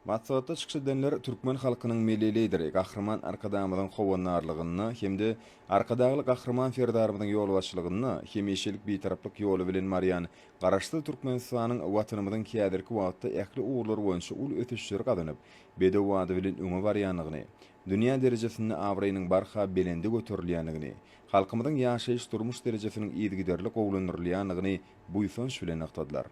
Matsagatda çykşydenler türkmen halkynyň milli lideri, gahryman arkadamyň gowanarlygyny hemde arkadagyly gahryman ferdarymyň ýol başçylygyny, hemişelik bitaraplyk ýoly bilen Marian garaşdy Türkmenistanyň watanymyň kädirki wagtda ähli uğurlar boýunça ul ötüşleri gadanyp, bedew wady bilen öňe barýanlygyny, dünýä derejesinde awraýynyň barha belende göterilýänligini, halkymyň ýaşaýyş durmuş derejesiniň ýetgiderli gowlanyrylýanlygyny bu ýysynç bilen aktadylar.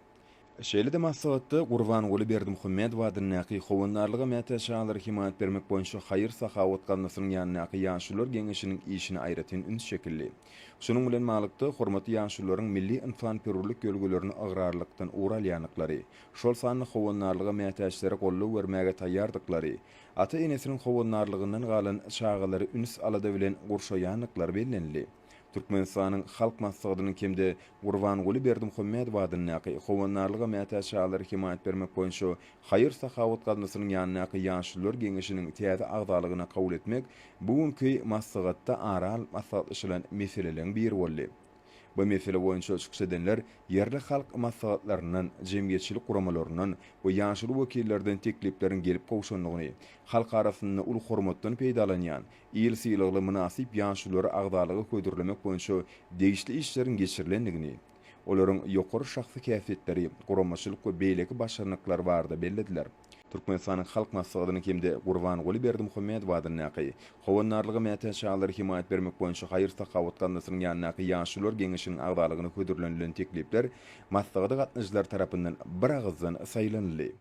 Şeýle-de maksatda Gurbanguly Berdimuhammedow adynyň howanarlyga mätäşalary himayat bermek boýunça haýyr sahawat ganasynyň ýanyňky ýaşular geňeşiniň işini aýratyn üns şekilli. Şunuň bilen malykda hormatly ýaşularyň milli infanperwerlik gölgelerini agrarlykdan uralýanyklary, şol sanly howanarlyga mätäşlere gollaw bermäge taýýardyklary, ata enesiniň howanarlygyndan galan çağalary üns alada bilen gurşaýanyklary bellenli. Türkmenistanyň halk maslahatynyň kimde Gurbanguly Berdimuhammedow adynyň howanarlyga mätäşalary himayat bermek boýunça haýyr sahawat ganasynyň ýanyňky ýaşular geňeşiniň täze agdalygyna kabul etmek bugünkü maslahatda aral maslahatlaşylan meselelerin biri boldy. Bu mesele boýunça çykşydenler yerli halk maslahatlarynyň, jemgyýetçilik guramalarynyň we ýaşuly wekillerden tekliplerin gelip gowşanlygyny, halk arasynda ul hormatdan peýdalanýan, ýyl syýlygly münasip ýaşulary agdalygy ködürlemek boýunça degişli işleriň geçirilendigini, olaryň ýokary şahsy käfiýetleri, guramaçylyk we beýleki başarnyklary barada bellediler. Türkmenistanyň halk maslahatynyň kimde Gurbanguly Berdimuhammedow adynyň howanarlyga mätäşalary himayat bermek boýunça haýyr sahawat ganasynyň ýanyňky ýaşular geňeşiniň agdalygyny ködürlenilen teklipler maslahaty gatnaşyjylar tarapyndan bir agızdan saýlanly.